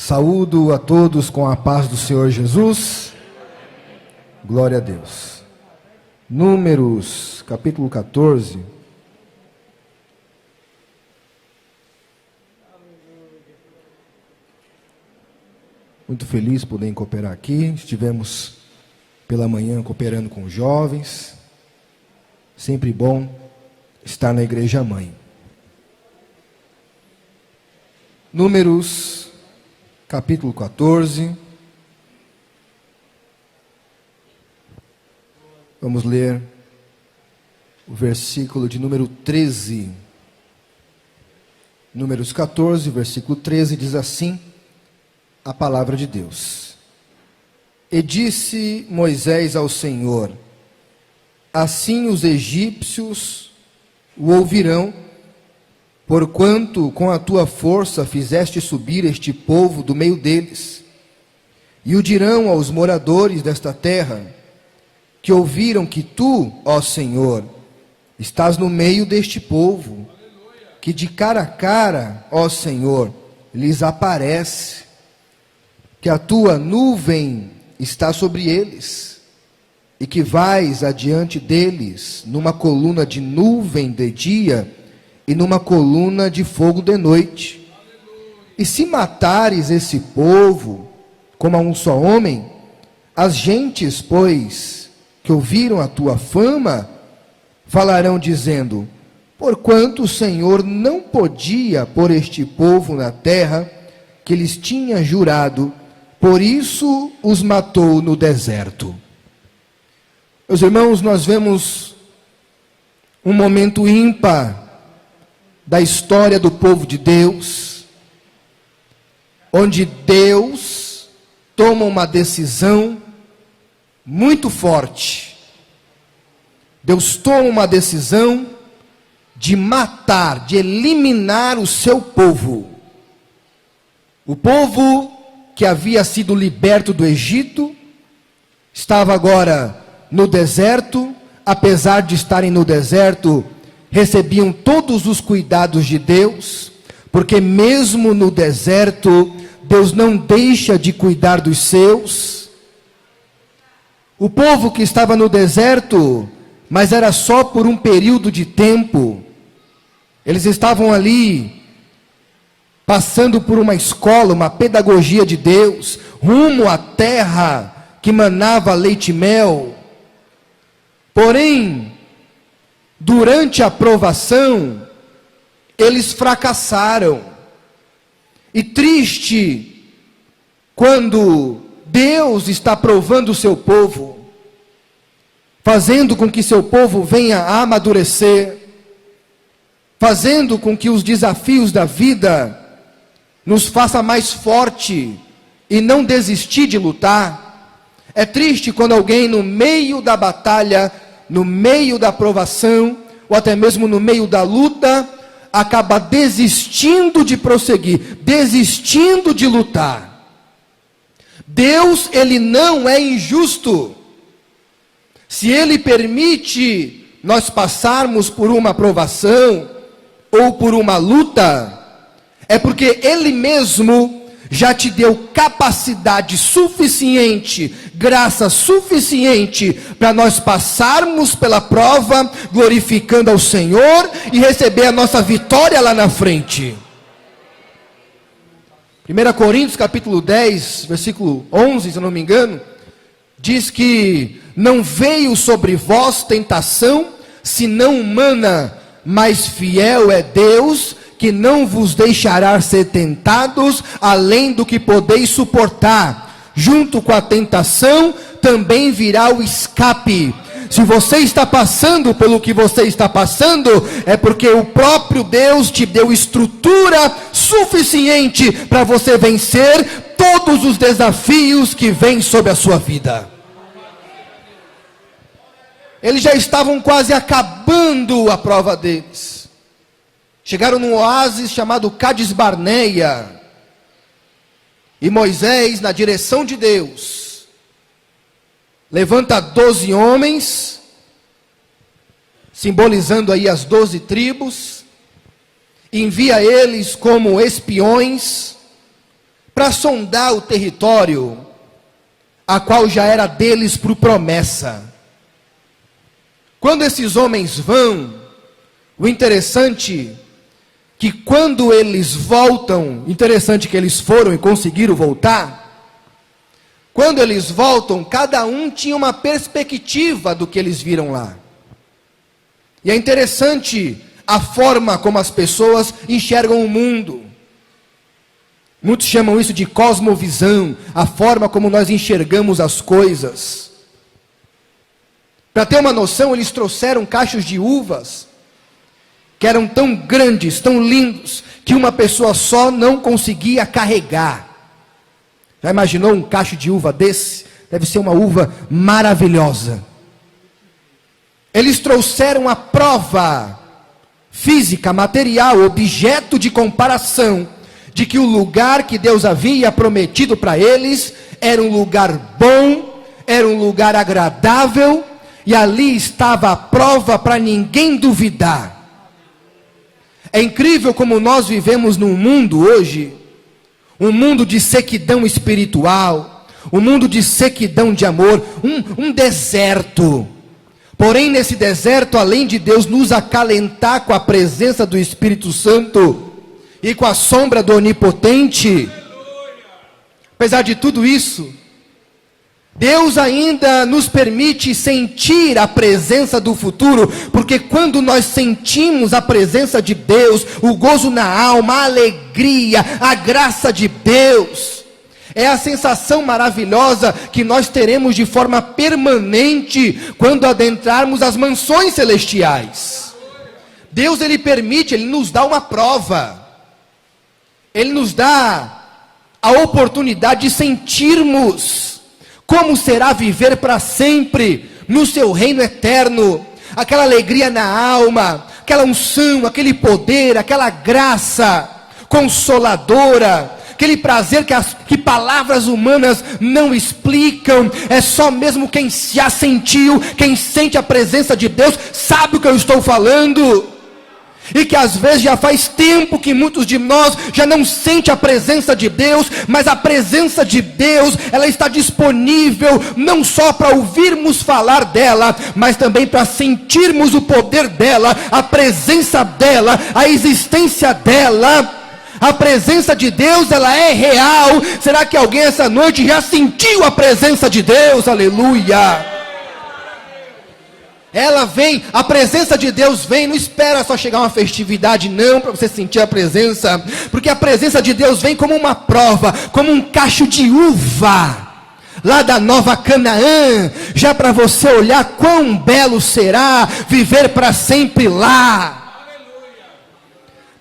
Saúdo a todos com a paz do Senhor Jesus. Glória a Deus. Números, capítulo 14. Muito feliz poder cooperar aqui. Estivemos pela manhã cooperando com os jovens. Sempre bom estar na igreja mãe. Números, capítulo 14. Vamos ler o versículo de número 13. Números 14, versículo 13, diz assim a palavra de Deus. E disse Moisés ao Senhor: assim os egípcios o ouvirão, porquanto com a tua força fizeste subir este povo do meio deles. E o dirão aos moradores desta terra, que ouviram que tu, ó Senhor, estás no meio deste povo, que de cara a cara, ó Senhor, lhes aparece, que a tua nuvem está sobre eles, e que vais adiante deles numa coluna de nuvem de dia e numa coluna de fogo de noite. E se matares esse povo como a um só homem, as gentes, pois, que ouviram a tua fama, falarão dizendo: porquanto o Senhor não podia pôr este povo na terra que lhes tinha jurado, por isso os matou no deserto. Meus irmãos, nós vemos um momento ímpar da história do povo de Deus, onde Deus toma uma decisão muito forte. Deus toma uma decisão de matar, de eliminar o seu povo. O povo que havia sido liberto do Egito, estava agora no deserto. Apesar de estarem no deserto, recebiam todos os cuidados de Deus, porque mesmo no deserto, Deus não deixa de cuidar dos seus. O povo que estava no deserto, mas era só por um período de tempo, eles estavam ali, passando por uma escola, uma pedagogia de Deus, rumo à terra que manava leite e mel. Porém, durante a provação, eles fracassaram. E triste, quando Deus está provando o seu povo, fazendo com que seu povo venha a amadurecer, fazendo com que os desafios da vida nos faça mais forte e não desistir de lutar. É triste quando alguém no meio da batalha, no meio da provação, ou até mesmo no meio da luta, acaba desistindo de prosseguir, desistindo de lutar. Deus, Ele não é injusto. Se Ele permite nós passarmos por uma provação, ou por uma luta, é porque Ele mesmo já te deu capacidade suficiente, graça suficiente, para nós passarmos pela prova, glorificando ao Senhor, e receber a nossa vitória lá na frente. 1 Coríntios capítulo 10, versículo 11, se eu não me engano, diz que não veio sobre vós tentação, senão humana, mas fiel é Deus, que não vos deixará ser tentados, além do que podeis suportar. Junto com a tentação, também virá o escape. Se você está passando pelo que você está passando, é porque o próprio Deus te deu estrutura suficiente para você vencer todos os desafios que vêm sobre a sua vida. Eles já estavam quase acabando a prova deles. Chegaram num oásis chamado Cades Barneia. E Moisés, na direção de Deus, levanta 12 homens, simbolizando aí as 12 tribos, envia eles como espiões, para sondar o território, a qual já era deles por promessa. Quando esses homens vão, o interessante que quando eles voltam, interessante que eles foram e conseguiram voltar, quando eles voltam, cada um tinha uma perspectiva do que eles viram lá. E é interessante a forma como as pessoas enxergam o mundo. Muitos chamam isso de cosmovisão, a forma como nós enxergamos as coisas. Para ter uma noção, eles trouxeram cachos de uvas, que eram tão grandes, tão lindos, que uma pessoa só não conseguia carregar. Já imaginou um cacho de uva desse? Deve ser uma uva maravilhosa. Eles trouxeram a prova física, material, objeto de comparação, de que o lugar que Deus havia prometido para eles era um lugar bom, era um lugar agradável, e ali estava a prova para ninguém duvidar. É incrível como nós vivemos num mundo hoje, um mundo de sequidão espiritual, um mundo de sequidão de amor, um deserto. Porém, nesse deserto, além de Deus nos acalentar com a presença do Espírito Santo e com a sombra do Onipotente, apesar de tudo isso, Deus ainda nos permite sentir a presença do futuro, porque quando nós sentimos a presença de Deus, o gozo na alma, a alegria, a graça de Deus, é a sensação maravilhosa que nós teremos de forma permanente quando adentrarmos as mansões celestiais. Deus, Ele permite, Ele nos dá uma prova, Ele nos dá a oportunidade de sentirmos como será viver para sempre no seu reino eterno, aquela alegria na alma, aquela unção, aquele poder, aquela graça consoladora, aquele prazer que palavras humanas não explicam. É só mesmo quem já sentiu, quem sente a presença de Deus, sabe o que eu estou falando. E que às vezes já faz tempo que muitos de nós já não sente a presença de Deus, mas a presença de Deus, ela está disponível não só para ouvirmos falar dela, mas também para sentirmos o poder dela, a presença dela, a existência dela. A presença de Deus, ela é real. Será que alguém essa noite já sentiu a presença de Deus? Aleluia! Ela vem, a presença de Deus vem, não espera só chegar uma festividade não, para você sentir a presença, porque a presença de Deus vem como uma prova, como um cacho de uva, lá da Nova Canaã, já para você olhar quão belo será viver para sempre lá.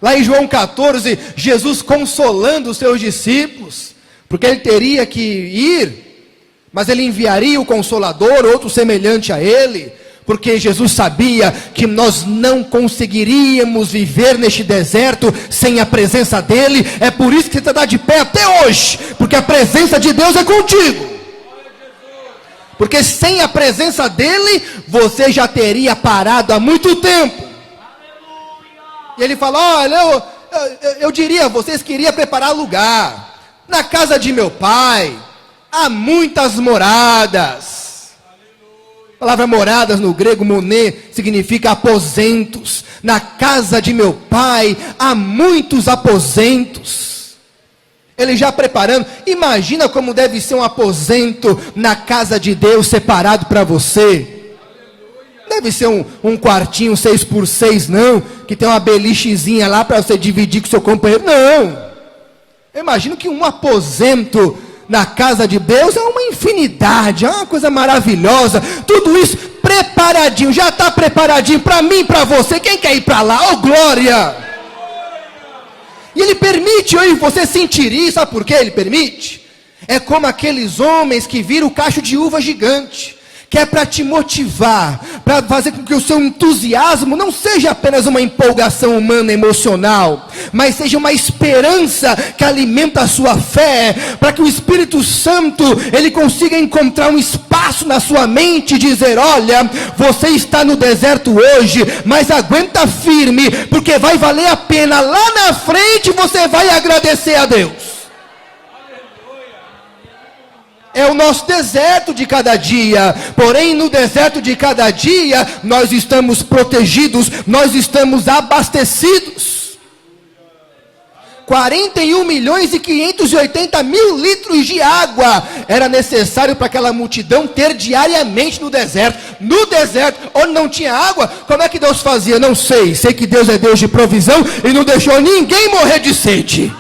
Lá em João 14, Jesus consolando os seus discípulos, porque ele teria que ir, mas ele enviaria o Consolador, outro semelhante a ele, porque Jesus sabia que nós não conseguiríamos viver neste deserto sem a presença dele. É por isso que você está de pé até hoje, porque a presença de Deus é contigo. Porque sem a presença dele, você já teria parado há muito tempo. E ele fala: olha, eu diria a vocês que iria preparar lugar. Na casa de meu pai há muitas moradas. A palavra moradas no grego, moné, significa aposentos. Na casa de meu pai há muitos aposentos. Ele já preparando. Imagina como deve ser um aposento na casa de Deus separado para você. Deve ser um quartinho 6x6 não, que tem uma belichezinha lá para você dividir com seu companheiro. Não. Eu imagino que um aposento na casa de Deus é uma infinidade, é uma coisa maravilhosa. Tudo isso preparadinho, já está preparadinho para mim e para você. Quem quer ir para lá? Oh glória! E ele permite eu e você sentir isso. Sabe por que ele permite? É como aqueles homens que viram o cacho de uva gigante, que é para te motivar, para fazer com que o seu entusiasmo não seja apenas uma empolgação humana emocional, mas seja uma esperança que alimenta a sua fé, para que o Espírito Santo, ele consiga encontrar um espaço na sua mente e dizer: olha, você está no deserto hoje, mas aguenta firme, porque vai valer a pena, lá na frente você vai agradecer a Deus. é o nosso deserto de cada dia. Porém, no deserto de cada dia, nós estamos protegidos, nós estamos abastecidos. 41.580.000 litros de água era necessário para aquela multidão ter diariamente no deserto. No deserto, onde não tinha água, como é que Deus fazia? Não sei. Sei que Deus é Deus de provisão e não deixou ninguém morrer de sede.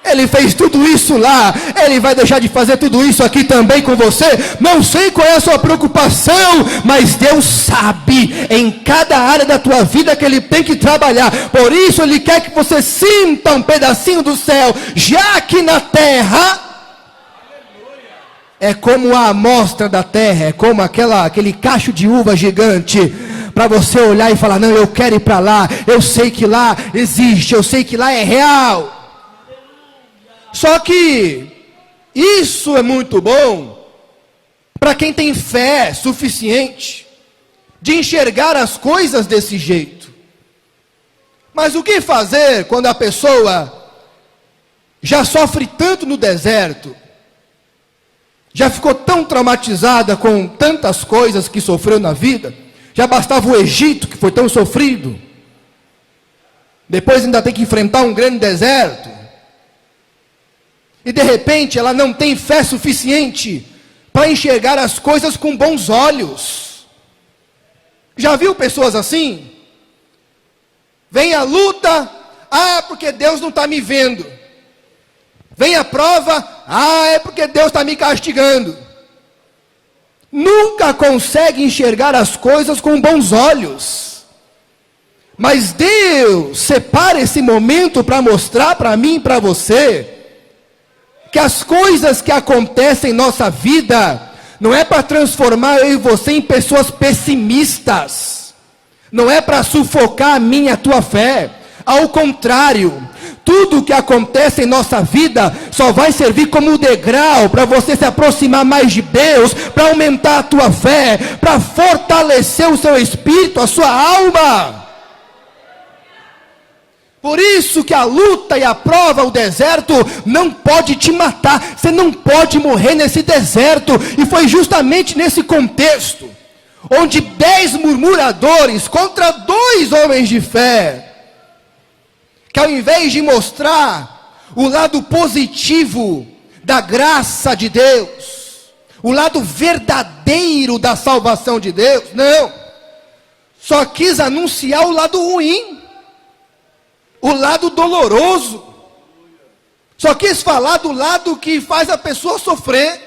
Ele fez tudo isso lá, Ele vai deixar de fazer tudo isso aqui também com você? Não sei qual é a sua preocupação, mas Deus sabe em cada área da tua vida que Ele tem que trabalhar. Por isso Ele quer que você sinta um pedacinho do céu, já aqui na terra. É como a amostra da terra, é como aquele cacho de uva gigante, para você olhar e falar, não, eu quero ir para lá, eu sei que lá existe, eu sei que lá é real. Só que isso é muito bom para quem tem fé suficiente de enxergar as coisas desse jeito. Mas o que fazer quando a pessoa já sofre tanto no deserto, já ficou tão traumatizada com tantas coisas que sofreu na vida, já bastava o Egito, que foi tão sofrido, depois ainda tem que enfrentar um grande deserto, e de repente ela não tem fé suficiente para enxergar as coisas com bons olhos. Já viu pessoas assim? Vem a luta, porque Deus não está me vendo. Vem a prova, é porque Deus está me castigando. Nunca consegue enxergar as coisas com bons olhos. Mas Deus separa esse momento para mostrar para mim e para você que as coisas que acontecem em nossa vida não é para transformar eu e você em pessoas pessimistas, não é para sufocar a minha e a tua fé. Ao contrário, tudo que acontece em nossa vida só vai servir como degrau para você se aproximar mais de Deus, para aumentar a tua fé, para fortalecer o seu espírito, a sua alma. Por isso que a luta e a prova, o deserto, não pode te matar. Você não pode morrer nesse deserto. E foi justamente nesse contexto, onde 10 murmuradores contra 2 homens de fé, que ao invés de mostrar o lado positivo da graça de Deus, o lado verdadeiro da salvação de Deus, não, só quis anunciar o lado ruim, o lado doloroso, só quis falar do lado que faz a pessoa sofrer.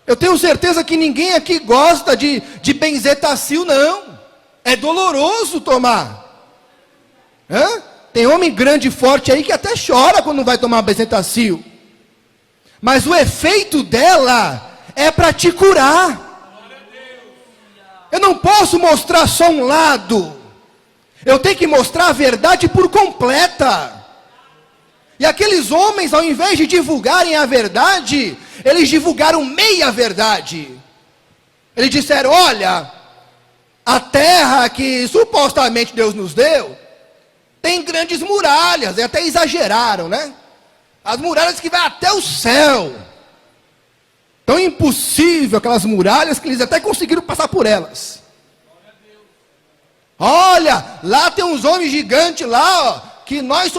Eu tenho certeza que ninguém aqui gosta de benzetacil, não. É doloroso tomar. Tem homem grande e forte aí que até chora quando vai tomar benzetacil. Mas o efeito dela é para te curar. Eu não posso mostrar só um lado. Eu tenho que mostrar a verdade por completa. E aqueles homens, ao invés de divulgarem a verdade, eles divulgaram meia verdade. Eles disseram, olha, a terra que supostamente Deus nos deu, tem grandes muralhas, e até exageraram, né? As muralhas que vai até o céu. Tão impossível aquelas muralhas que eles até conseguiram passar por elas. Olha, lá tem uns homens gigantes lá, que nós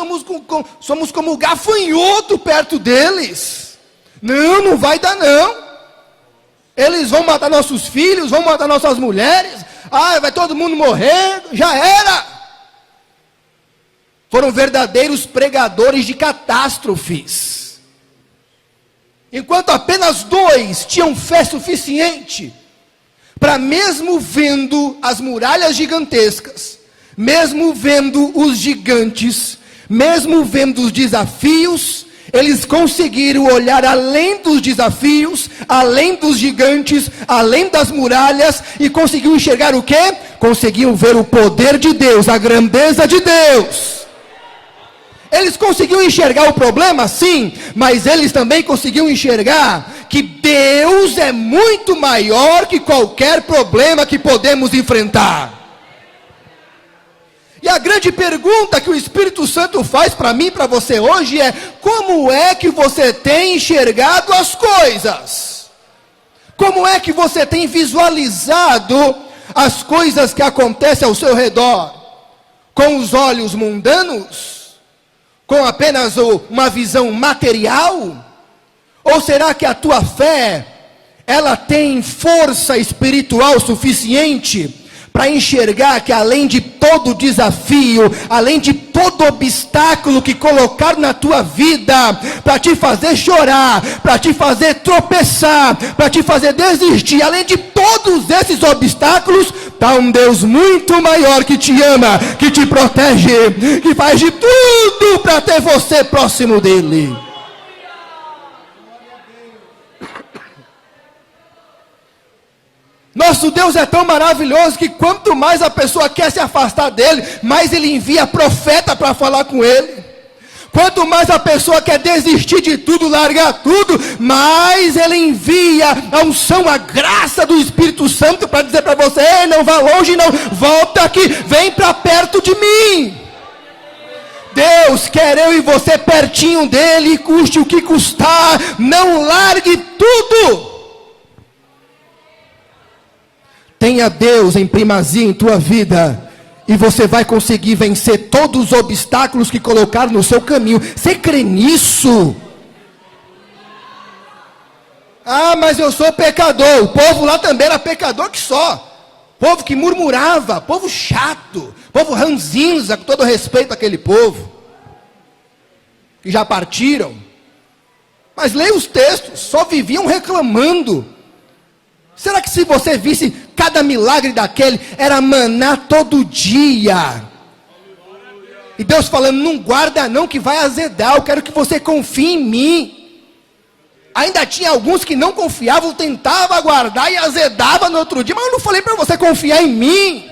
somos como gafanhoto perto deles. Não vai dar não. Eles vão matar nossos filhos, vão matar nossas mulheres. Vai todo mundo morrer, já era. Foram verdadeiros pregadores de catástrofes. Enquanto apenas 2 tinham fé suficiente para, mesmo vendo as muralhas gigantescas, mesmo vendo os gigantes, mesmo vendo os desafios, eles conseguiram olhar além dos desafios, além dos gigantes, além das muralhas, e conseguiram enxergar o quê? Conseguiam ver o poder de Deus, a grandeza de Deus. Eles conseguiam enxergar o problema, sim, mas eles também conseguiam enxergar que Deus é muito maior que qualquer problema que podemos enfrentar. E E a grande pergunta que o Espírito Santo faz para mim e para você hoje é: como é que você tem enxergado as coisas? Como é que você tem visualizado as coisas que acontecem ao seu redor? Com os olhos mundanos? Com apenas uma visão material? Ou será que a tua fé, ela tem força espiritual suficiente para enxergar que além de todo desafio, além de todo obstáculo que colocar na tua vida, para te fazer chorar, para te fazer tropeçar, para te fazer desistir, além de todos esses obstáculos, está um Deus muito maior que te ama, que te protege, que faz de tudo para ter você próximo dele. Nosso Deus é tão maravilhoso que quanto mais a pessoa quer se afastar dele, mais ele envia profeta para falar com ele. Quanto mais a pessoa quer desistir de tudo, largar tudo, mais ele envia a unção, a graça do Espírito Santo para dizer para você: ei, não vá longe não, volta aqui, vem para perto de mim. Deus quer eu e você pertinho dele, custe o que custar, não largue tudo. Tenha Deus em primazia em tua vida, e você vai conseguir vencer todos os obstáculos que colocar no seu caminho. Você crê nisso? Ah, mas eu sou pecador. O povo lá também era pecador que só. Povo que murmurava, povo chato, povo ranzinza, com todo respeito àquele povo, que já partiram. Mas leia os textos, só viviam reclamando. Será que se você visse cada milagre daquele, era maná todo dia? E Deus falando: não guarda não, que vai azedar, eu quero que você confie em mim. Ainda tinha alguns que não confiavam, tentavam guardar e azedava no outro dia. Mas eu não falei para você confiar em mim.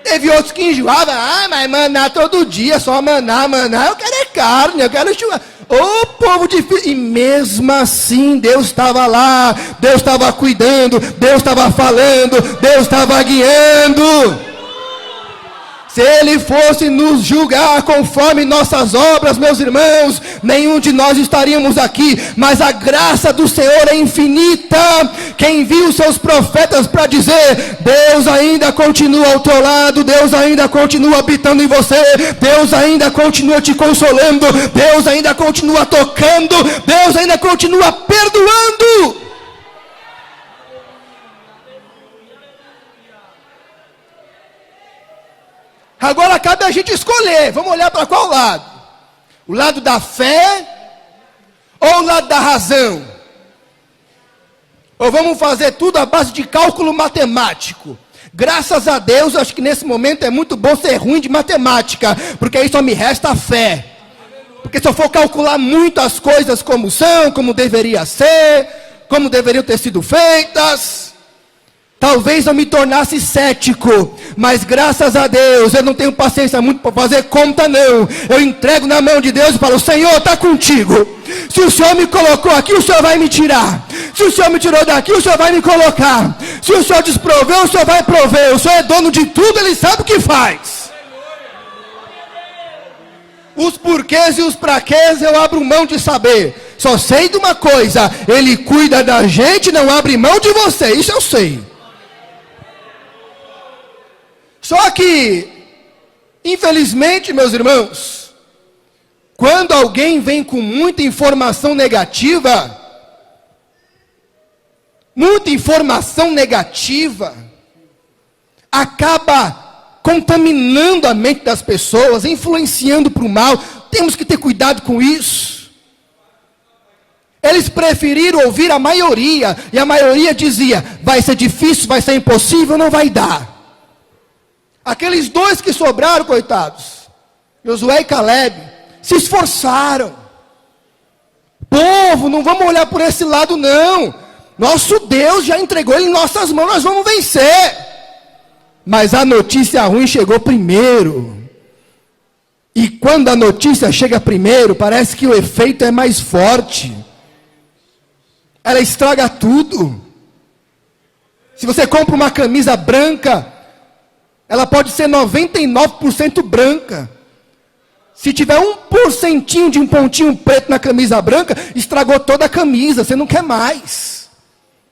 Teve outros que enjoavam: ah, mas maná todo dia, só maná, eu quero é carne, eu quero churrasco. Ô povo difícil. E mesmo assim Deus estava lá, Deus estava cuidando, Deus estava falando, Deus estava guiando. Se Ele fosse nos julgar conforme nossas obras, meus irmãos, nenhum de nós estaríamos aqui. Mas a graça do Senhor é infinita. Quem envia os seus profetas para dizer: Deus ainda continua ao teu lado, Deus ainda continua habitando em você, Deus ainda continua te consolando, Deus ainda continua tocando, Deus ainda continua perdoando. Agora cabe a gente escolher. Vamos olhar para qual lado? O lado da fé ou o lado da razão? Ou vamos fazer tudo à base de cálculo matemático? Graças a Deus, acho que nesse momento é muito bom ser ruim de matemática, porque aí só me resta a fé. Porque se eu for calcular muito as coisas como são, como deveria ser, como deveriam ter sido feitas, talvez eu me tornasse cético. Mas graças a Deus, eu não tenho paciência muito para fazer conta não. Eu entrego na mão de Deus e falo: Senhor, está contigo. Se o Senhor me colocou aqui, o Senhor vai me tirar. Se o Senhor me tirou daqui, o Senhor vai me colocar. Se o Senhor desproveu, o Senhor vai prover. O Senhor é dono de tudo, Ele sabe o que faz. Os porquês e os praquês eu abro mão de saber. Só sei de uma coisa: Ele cuida da gente, não abre mão de você. Isso eu sei. Só que, infelizmente, meus irmãos, quando alguém vem com muita informação negativa, acaba contaminando a mente das pessoas, influenciando para o mal. Temos que ter cuidado com isso. Eles preferiram ouvir a maioria, e a maioria dizia: vai ser difícil, vai ser impossível, não vai dar. Aqueles dois que sobraram, coitados, Josué e Caleb, se esforçaram. Povo, não vamos olhar por esse lado não. Nosso Deus já entregou ele em nossas mãos, nós vamos vencer. Mas a notícia ruim chegou primeiro. E quando a notícia chega primeiro, parece que o efeito é mais forte. Ela estraga tudo. Se você compra uma camisa branca, ela pode ser 99% branca. Se tiver 1% de um pontinho preto na camisa branca, estragou toda a camisa, você não quer mais.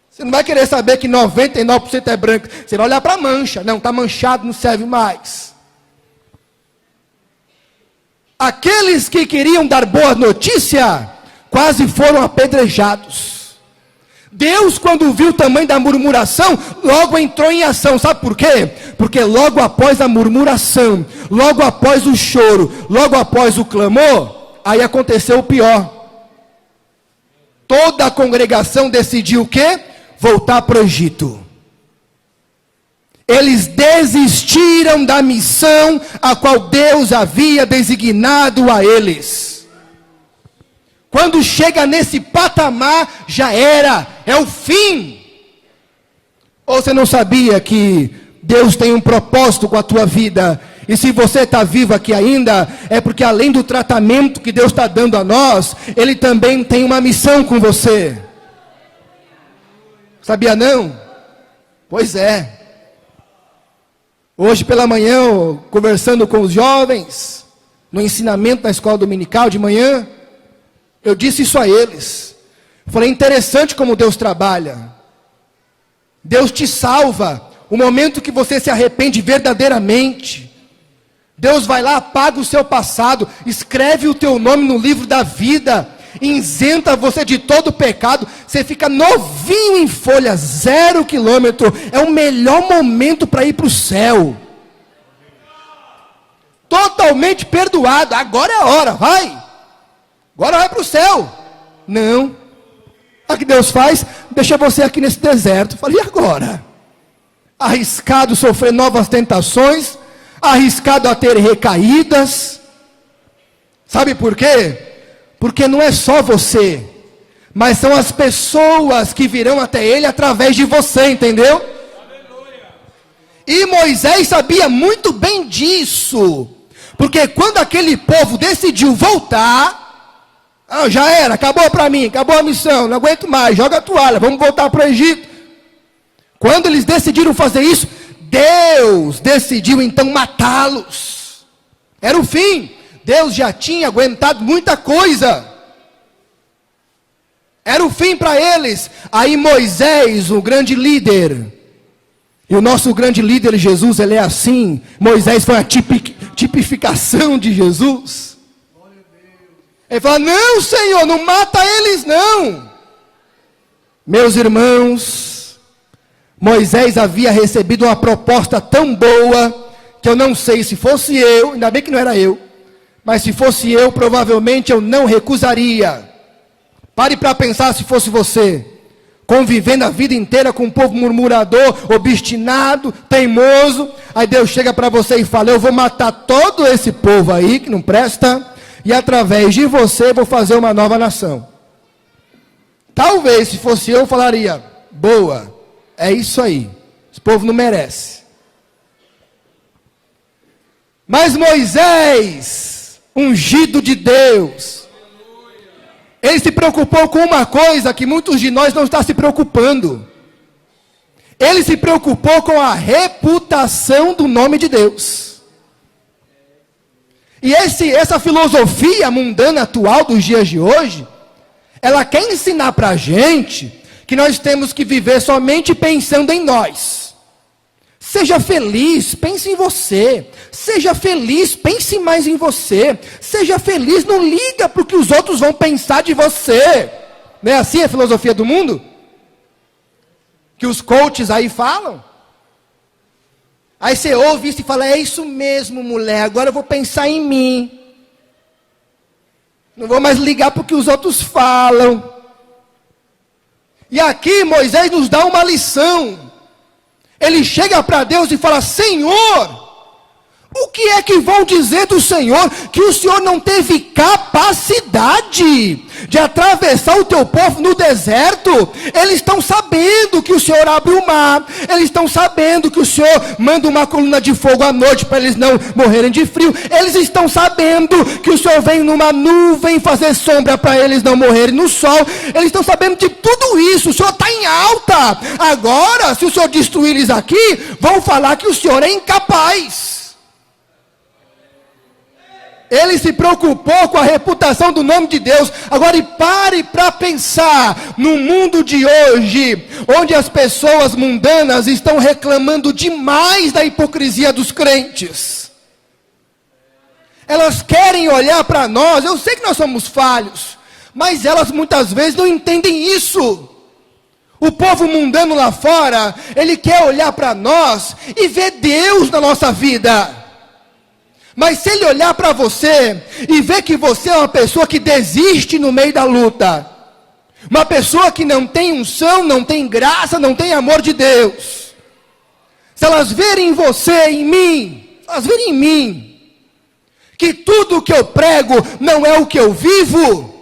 Você não vai querer saber que 99% é branco. Você vai olhar para a mancha. Não, está manchado, não serve mais. Aqueles que queriam dar boa notícia, quase foram apedrejados. Deus, quando viu o tamanho da murmuração, logo entrou em ação. Sabe por quê? Porque logo após a murmuração, logo após o choro, logo após o clamor, aí aconteceu o pior. Toda a congregação decidiu o quê? Voltar para o Egito. Eles desistiram da missão a qual Deus havia designado a eles. Quando chega nesse patamar, já era, é o fim. Ou você não sabia que Deus tem um propósito com a tua vida? E se você está vivo aqui ainda, é porque além do tratamento que Deus está dando a nós, Ele também tem uma missão com você. Sabia não? Pois é. Hoje pela manhã, conversando com os jovens, no ensinamento na escola dominical de manhã, eu disse isso a eles. Falei, interessante como Deus trabalha. Deus te salva. O momento que você se arrepende verdadeiramente. Deus vai lá, apaga o seu passado, escreve o teu nome no livro da vida, isenta você de todo pecado, você fica novinho em folha, 0 quilômetro. É o melhor momento para ir para o céu. Totalmente perdoado. Agora é a hora, vai. Agora vai para o céu. Não. O que Deus faz? Deixa você aqui nesse deserto. Falei, e agora? Arriscado sofrer novas tentações, arriscado a ter recaídas. Sabe por quê? Porque não é só você, mas são as pessoas que virão até Ele através de você, entendeu? Aleluia. E Moisés sabia muito bem disso, porque quando aquele povo decidiu voltar, já era, acabou para mim, acabou a missão, não aguento mais, joga a toalha, vamos voltar para o Egito. Quando eles decidiram fazer isso, Deus decidiu então matá-los. Era o fim. Deus já tinha aguentado muita coisa. Era o fim para eles. Aí Moisés, o grande líder, e o nosso grande líder Jesus, ele é assim. Moisés foi a tipificação de Jesus. Ele fala, não Senhor, não mata eles não. Meus irmãos, Moisés havia recebido uma proposta tão boa, que eu não sei se fosse eu, ainda bem que não era eu, mas se fosse eu, provavelmente eu não recusaria. Pare para pensar se fosse você, convivendo a vida inteira com um povo murmurador, obstinado, teimoso, aí Deus chega para você e fala, eu vou matar todo esse povo aí, que não presta, e através de você vou fazer uma nova nação. Talvez, se fosse eu, falaria, boa, é isso aí, esse povo não merece. Mas Moisés, ungido de Deus, ele se preocupou com uma coisa que muitos de nós não estão se preocupando. Ele se preocupou com a reputação do nome de Deus. E essa filosofia mundana atual dos dias de hoje, ela quer ensinar para a gente que nós temos que viver somente pensando em nós. Seja feliz, pense em você. Seja feliz, pense mais em você. Seja feliz, não liga para o que os outros vão pensar de você. Não é assim a filosofia do mundo? Que os coaches aí falam? Aí você ouve isso e fala, é isso mesmo mulher, agora eu vou pensar em mim. Não vou mais ligar para o que os outros falam. E aqui Moisés nos dá uma lição. Ele chega para Deus e fala, Senhor, o que é que vão dizer do Senhor? Que o Senhor não teve capacidade de atravessar o teu povo no deserto. Eles estão sabendo que o Senhor abre o mar, eles estão sabendo que o Senhor manda uma coluna de fogo à noite para eles não morrerem de frio, eles estão sabendo que o Senhor vem numa nuvem fazer sombra para eles não morrerem no sol, eles estão sabendo de tudo isso. O Senhor está em alta. Agora, se o Senhor destruir eles aqui, vão falar que o Senhor é incapaz. Ele se preocupou com a reputação do nome de Deus. Agora pare para pensar no mundo de hoje, onde as pessoas mundanas estão reclamando demais da hipocrisia dos crentes. Elas querem olhar para nós, eu sei que nós somos falhos, mas elas muitas vezes não entendem isso. O povo mundano lá fora, ele quer olhar para nós e ver Deus na nossa vida. Mas se ele olhar para você e ver que você é uma pessoa que desiste no meio da luta, uma pessoa que não tem unção, não tem graça, não tem amor de Deus, se elas verem em você, em mim, elas verem em mim, que tudo que eu prego não é o que eu vivo,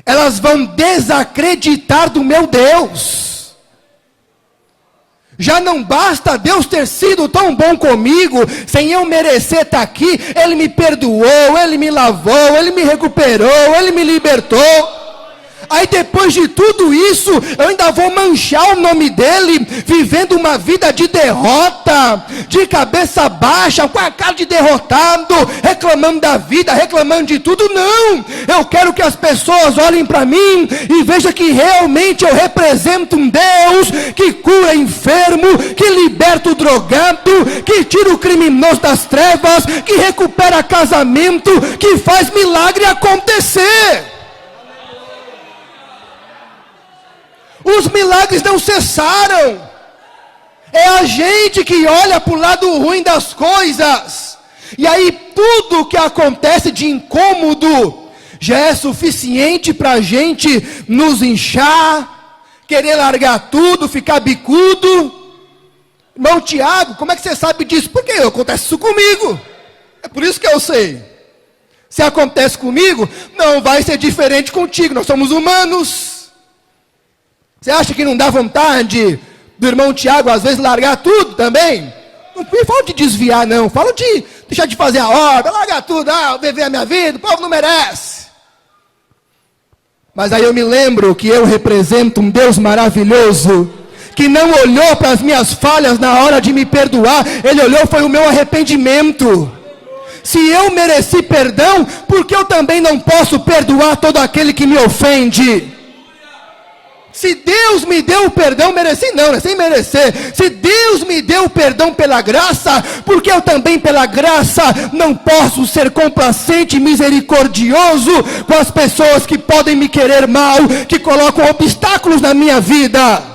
elas vão desacreditar do meu Deus. Já não basta Deus ter sido tão bom comigo, sem eu merecer estar aqui, Ele me perdoou, Ele me lavou, Ele me recuperou, Ele me libertou. Aí depois de tudo isso, eu ainda vou manchar o nome dEle, vivendo uma vida de derrota, de cabeça baixa, com a cara de derrotado, reclamando da vida, reclamando de tudo. Não, eu quero que as pessoas olhem para mim e vejam que realmente eu represento um Deus que cura enfermo, que liberta o drogado, que tira o criminoso das trevas, que recupera casamento, que faz milagre acontecer. Os milagres não cessaram. É a gente que olha para o lado ruim das coisas. E aí tudo que acontece de incômodo já é suficiente para a gente nos inchar, querer largar tudo, ficar bicudo. Irmão Tiago, como é que você sabe disso? Porque acontece isso comigo. É por isso que eu sei. Se acontece comigo, não vai ser diferente contigo. Nós somos humanos. Você acha que não dá vontade do irmão Tiago, às vezes, largar tudo também? Não fala de desviar, não. Fala de deixar de fazer a obra, largar tudo. Ah, viver a minha vida, o povo não merece. Mas aí eu me lembro que eu represento um Deus maravilhoso, que não olhou para as minhas falhas na hora de me perdoar. Ele olhou, foi o meu arrependimento. Se eu mereci perdão, por que eu também não posso perdoar todo aquele que me ofende? Se Deus me deu o perdão, mereci não, sem merecer. Se Deus me deu o perdão pela graça, porque eu também pela graça não posso ser complacente e misericordioso com as pessoas que podem me querer mal, que colocam obstáculos na minha vida.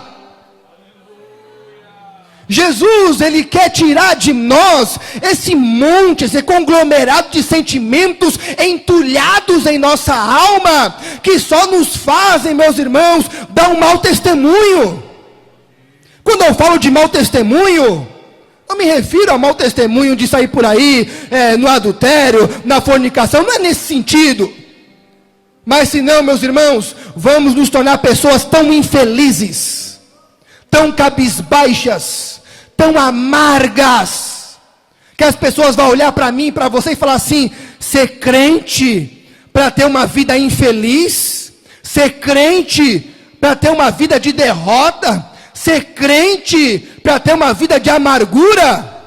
Jesus, Ele quer tirar de nós esse monte, esse conglomerado de sentimentos entulhados em nossa alma, que só nos fazem, meus irmãos, dar um mau testemunho. Quando eu falo de mau testemunho, não me refiro ao mau testemunho de sair por aí, no adultério, na fornicação, não é nesse sentido. Mas senão, meus irmãos, vamos nos tornar pessoas tão infelizes, tão cabisbaixas, tão amargas, que as pessoas vão olhar para mim, para você e falar assim: ser crente para ter uma vida infeliz, ser crente para ter uma vida de derrota, ser crente para ter uma vida de amargura.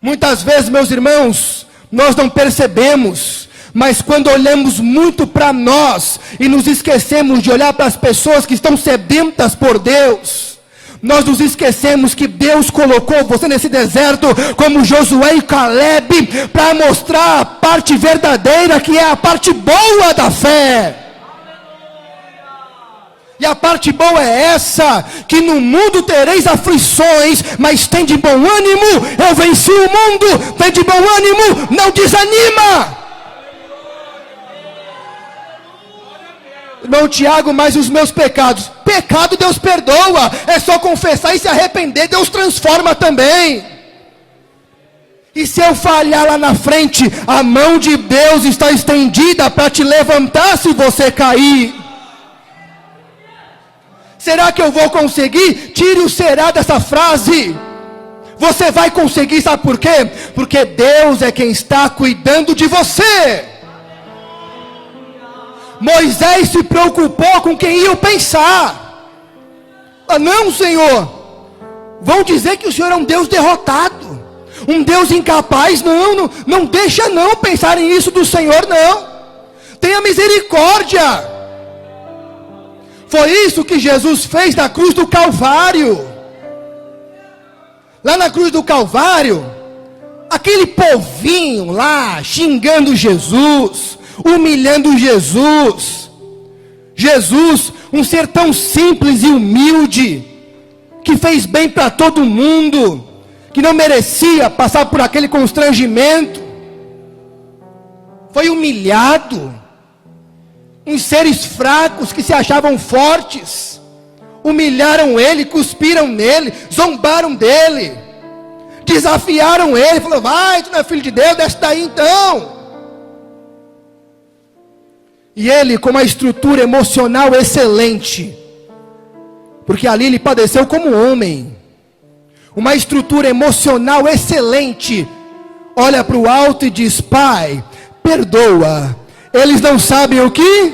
Muitas vezes, meus irmãos, nós não percebemos, mas quando olhamos muito para nós e nos esquecemos de olhar para as pessoas que estão sedentas por Deus, nós nos esquecemos que Deus colocou você nesse deserto como Josué e Caleb para mostrar a parte verdadeira, que é a parte boa da fé. E a parte boa é essa: que no mundo tereis aflições, mas tem de bom ânimo, eu venci o mundo. Tem de bom ânimo, não desanima. Irmão Tiago, mas os meus pecados? Pecado Deus perdoa, é só confessar e se arrepender, Deus transforma também. E se eu falhar lá na frente, a mão de Deus está estendida para te levantar se você cair. Será que eu vou conseguir? Tire o será dessa frase. Você vai conseguir, sabe por quê? Porque Deus é quem está cuidando de você. Moisés se preocupou com quem ia pensar. Ah, não, Senhor, vão dizer que o Senhor é um Deus derrotado, um Deus incapaz. Não deixa não pensarem isso do Senhor, não. Tenha misericórdia. Foi isso que Jesus fez na cruz do Calvário. Lá na cruz do Calvário, aquele povinho lá, xingando Jesus, humilhando Jesus. Jesus, um ser tão simples e humilde, que fez bem para todo mundo, que não merecia passar por aquele constrangimento, foi humilhado. Uns seres fracos que se achavam fortes, humilharam ele, cuspiram nele, zombaram dele, desafiaram ele, falou: vai, tu não é filho de Deus, desce daí então. E ele, com uma estrutura emocional excelente, porque ali ele padeceu como homem, uma estrutura emocional excelente, olha para o alto e diz: Pai, perdoa, eles não sabem o que?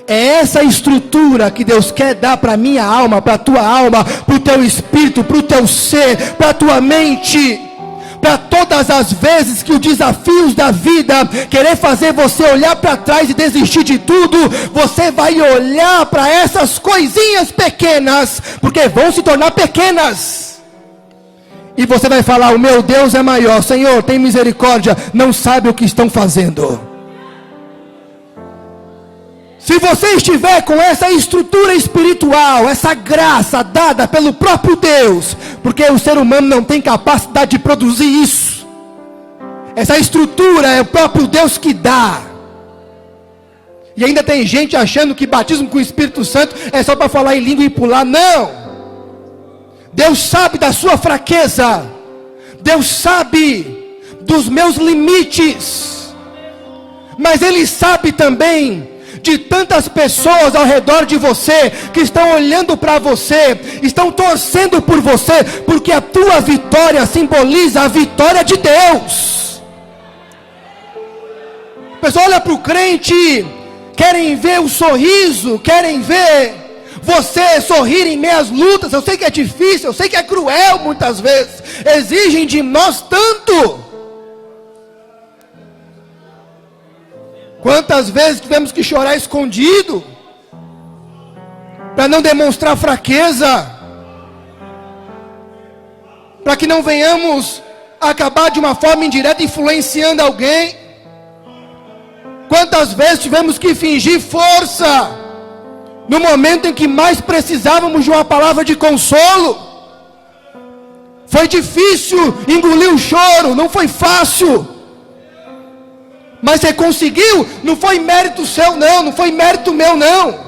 É essa estrutura que Deus quer dar para a minha alma, para a tua alma, para o teu espírito, para o teu ser, para a tua mente. Para todas as vezes que os desafios da vida querer fazer você olhar para trás e desistir de tudo, você vai olhar para essas coisinhas pequenas, porque vão se tornar pequenas. E você vai falar: o meu Deus é maior, Senhor, tem misericórdia, não sabe o que estão fazendo. Se você estiver com essa estrutura espiritual, essa graça dada pelo próprio Deus, porque o ser humano não tem capacidade de produzir isso, essa estrutura é o próprio Deus que dá. E ainda tem gente achando que batismo com o Espírito Santo é só para falar em língua e pular. Não! Deus sabe da sua fraqueza, Deus sabe dos meus limites, mas Ele sabe também de tantas pessoas ao redor de você, que estão olhando para você, estão torcendo por você, porque a tua vitória simboliza a vitória de Deus. A pessoa olha para o crente, querem ver o sorriso, querem ver você sorrir em meio às lutas. Eu sei que é difícil, eu sei que é cruel muitas vezes, exigem de nós tanto. Quantas vezes tivemos que chorar escondido, para não demonstrar fraqueza, para que não venhamos a acabar de uma forma indireta influenciando alguém. Quantas vezes tivemos que fingir força, no momento em que mais precisávamos de uma palavra de consolo. Foi difícil engolir o choro, não foi fácil. Mas você conseguiu, não foi mérito seu não foi mérito meu não.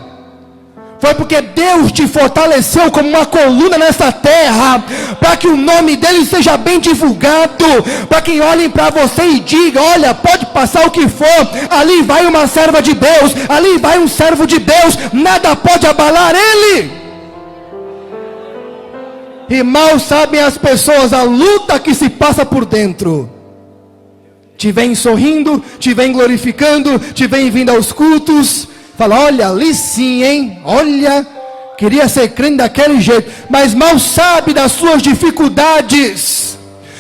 Foi porque Deus te fortaleceu como uma coluna nessa terra, para que o nome dele seja bem divulgado, para que olhem para você e digam: olha, pode passar o que for, ali vai uma serva de Deus, ali vai um servo de Deus, nada pode abalar ele. E mal sabem as pessoas a luta que se passa por dentro. Te vem sorrindo, te vem glorificando, te vem vindo aos cultos, fala: olha, ali sim, hein? Olha, queria ser crente daquele jeito, mas mal sabe das suas dificuldades.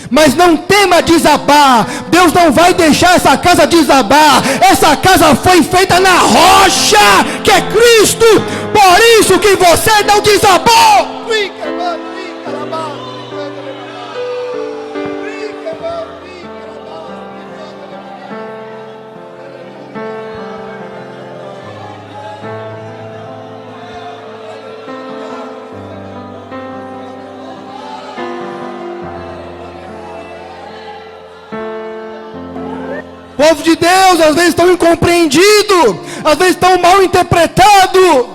Mas não tema desabar, Deus não vai deixar essa casa desabar. Essa casa foi feita na rocha, que é Cristo, por isso que você não desabou. O povo de Deus às vezes estão incompreendido, às vezes estão mal interpretado,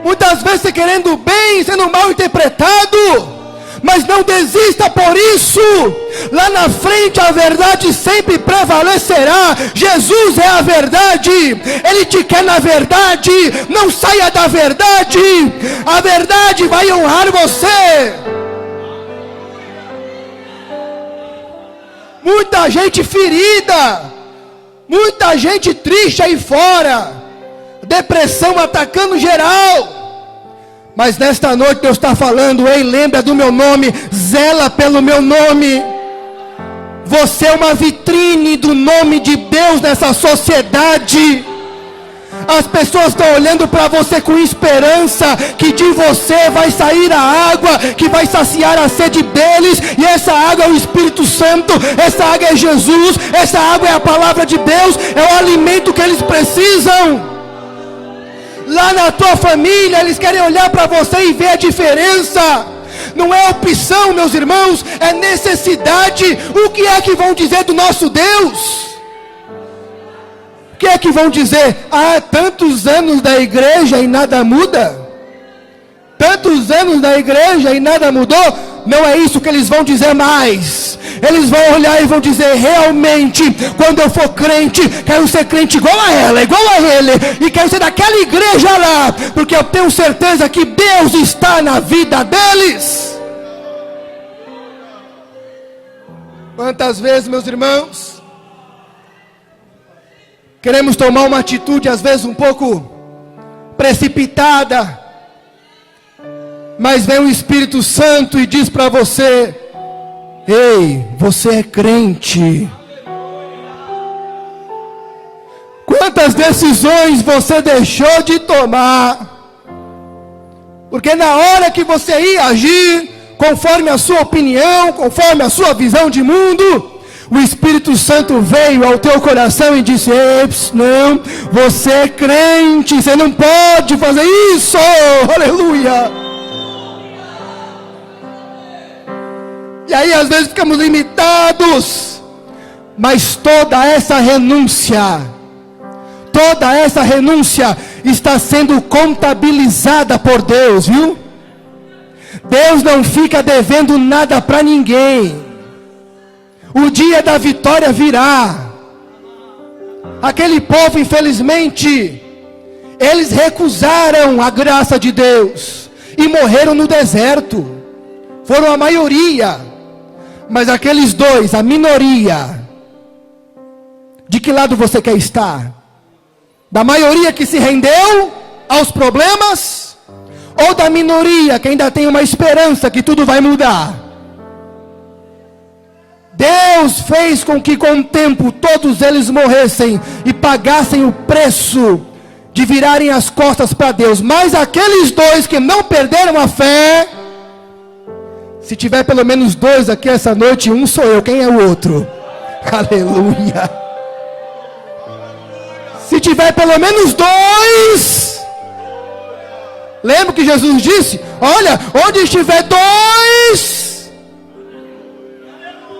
muitas vezes você querendo bem, sendo mal interpretado. mas não desista por isso. Lá na frente a verdade sempre prevalecerá. Jesus é a verdade, Ele te quer na verdade. Não saia da verdade, a verdade vai honrar você. Muita gente ferida, muita gente triste aí fora, depressão atacando geral. Mas nesta noite Deus está falando: ei, lembra do meu nome, zela pelo meu nome. Você é uma vitrine do nome de Deus nessa sociedade. As pessoas estão olhando para você com esperança, que de você vai sair a água, que vai saciar a sede deles, e essa água é o Espírito Santo, essa água é Jesus, essa água é a palavra de Deus, é o alimento que eles precisam. Lá na tua família, eles querem olhar para você e ver a diferença. Não é opção, meus irmãos, é necessidade. O que é que vão dizer do nosso Deus? O que é que vão dizer? Ah, tantos anos da igreja e nada muda? Tantos anos da igreja e nada mudou? Não é isso que eles vão dizer mais. Eles vão olhar e vão dizer: realmente, quando eu for crente, quero ser crente igual a ela, igual a ele, e quero ser daquela igreja lá, porque eu tenho certeza que Deus está na vida deles. Quantas vezes, meus irmãos, queremos tomar uma atitude às vezes um pouco precipitada, mas vem o Espírito Santo e diz para você: ei, você é crente. Quantas decisões você deixou de tomar, porque na hora que você ia agir conforme a sua opinião, conforme a sua visão de mundo, o Espírito Santo veio ao teu coração e disse: não, você é crente, você não pode fazer isso. Aleluia. E aí às vezes ficamos limitados, mas toda essa renúncia está sendo contabilizada por Deus, viu? Deus não fica devendo nada para ninguém. O dia da vitória virá. Aquele povo, infelizmente, eles recusaram a graça de Deus e morreram no deserto. Foram a maioria. Mas aqueles dois, a minoria, de que lado você quer estar? Da maioria que se rendeu aos problemas? Ou da minoria que ainda tem uma esperança que tudo vai mudar? Deus fez com que com o tempo todos eles morressem e pagassem o preço de virarem as costas para Deus. Mas aqueles dois que não perderam a fé, se tiver pelo menos dois aqui essa noite, um sou eu, quem é o outro? Aleluia. Se tiver pelo menos dois, lembra que Jesus disse: olha, onde estiver dois,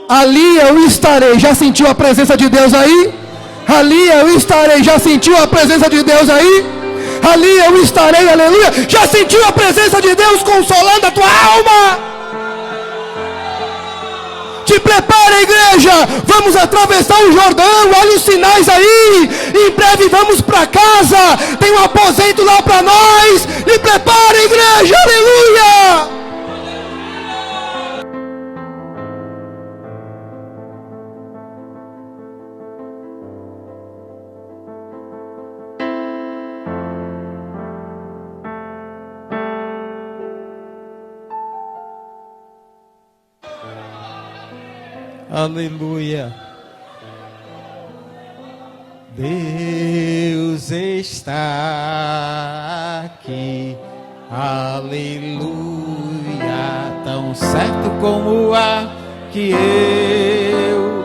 ali eu estarei. Já sentiu a presença de Deus aí? Ali eu estarei. Já sentiu a presença de Deus aí? Ali eu estarei, aleluia. Já sentiu a presença de Deus consolando a tua alma? Te prepara, igreja, vamos atravessar o Jordão, olha os sinais aí, em breve vamos para casa, tem um aposento lá para nós, e prepara, igreja, aleluia. Aleluia. Deus está aqui. Aleluia. Tão certo como o ar que eu,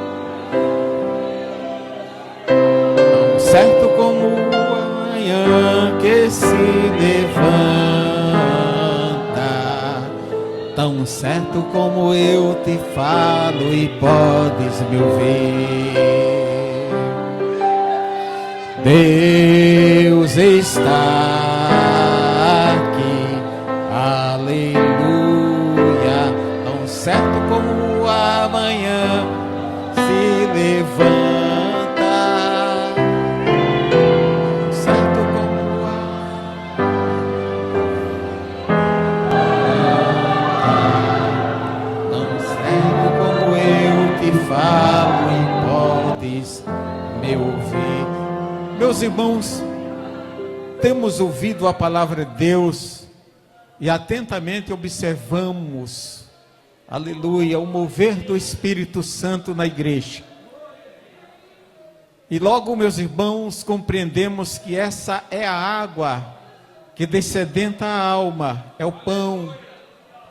tão certo como a manhã que se levanta, tão certo como eu te falo e podes me ouvir. Deus está aqui, aleluia. Tão ouvir. Meus irmãos, temos ouvido a palavra de Deus e atentamente observamos, aleluia, o mover do Espírito Santo na igreja. E logo, meus irmãos, compreendemos que essa é a água que descedenta a alma, é o pão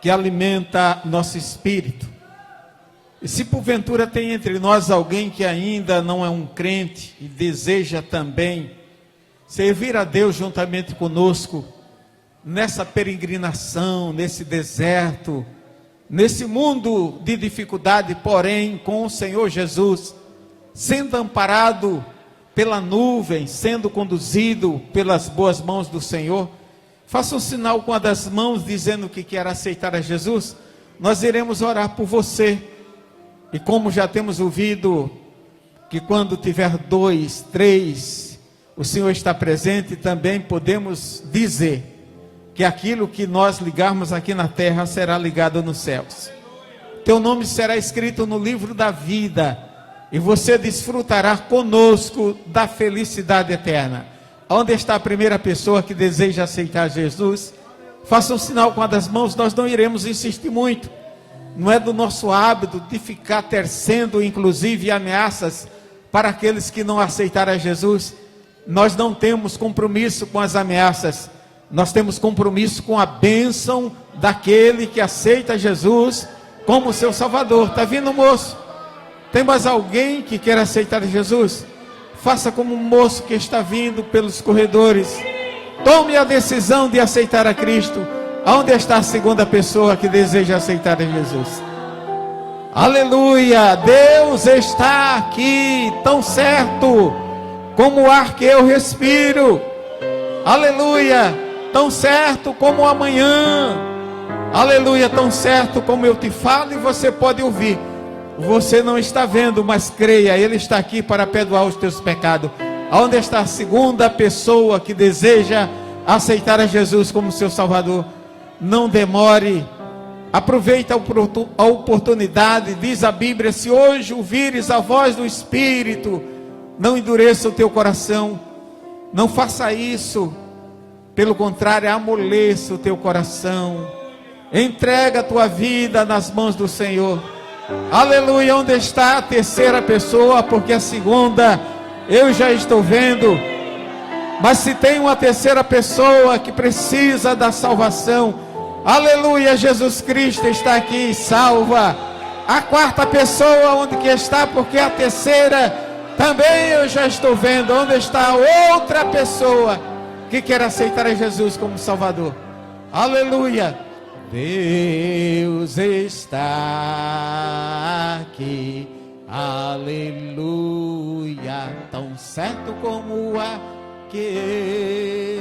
que alimenta nosso espírito. E se porventura tem entre nós alguém que ainda não é um crente e deseja também servir a Deus juntamente conosco, nessa peregrinação, nesse deserto, nesse mundo de dificuldade, porém com o Senhor Jesus, sendo amparado pela nuvem, sendo conduzido pelas boas mãos do Senhor, faça um sinal com uma das mãos, dizendo que quer aceitar a Jesus. Nós iremos orar por você. E como já temos ouvido, que quando tiver 2, 3, o Senhor está presente, também podemos dizer que aquilo que nós ligarmos aqui na terra será ligado nos céus. Teu nome será escrito no livro da vida, e você desfrutará conosco da felicidade eterna. Onde está a primeira pessoa que deseja aceitar Jesus? Faça um sinal com uma das mãos. Nós não iremos insistir muito. Não é do nosso hábito de ficar tecendo, inclusive, ameaças para aqueles que não aceitaram Jesus. Nós não temos compromisso com as ameaças. Nós temos compromisso com a bênção daquele que aceita Jesus como seu Salvador. Está vindo, moço? Tem mais alguém que quer aceitar Jesus? Faça como um moço que está vindo pelos corredores. Tome a decisão de aceitar a Cristo. Aonde está a segunda pessoa que deseja aceitar a Jesus? Aleluia! Deus está aqui, tão certo como o ar que eu respiro. Aleluia! Tão certo como o amanhã. Aleluia! Tão certo como eu te falo e você pode ouvir. Você não está vendo, mas creia, Ele está aqui para perdoar os teus pecados. Aonde está a segunda pessoa que deseja aceitar a Jesus como seu Salvador? Não demore, aproveita a oportunidade. Diz a Bíblia: se hoje ouvires a voz do Espírito, não endureça o teu coração. Não faça isso, pelo contrário, amoleça o teu coração. Entrega a tua vida nas mãos do Senhor. Aleluia! Onde está a terceira pessoa? Porque a segunda eu já estou vendo. Mas se tem uma terceira pessoa que precisa da salvação, aleluia, Jesus Cristo está aqui e salva. A quarta pessoa onde que está? Porque a terceira também eu já estou vendo. Onde está a outra pessoa que quer aceitar a Jesus como Salvador? Aleluia! Deus está aqui, aleluia, tão certo como o ar que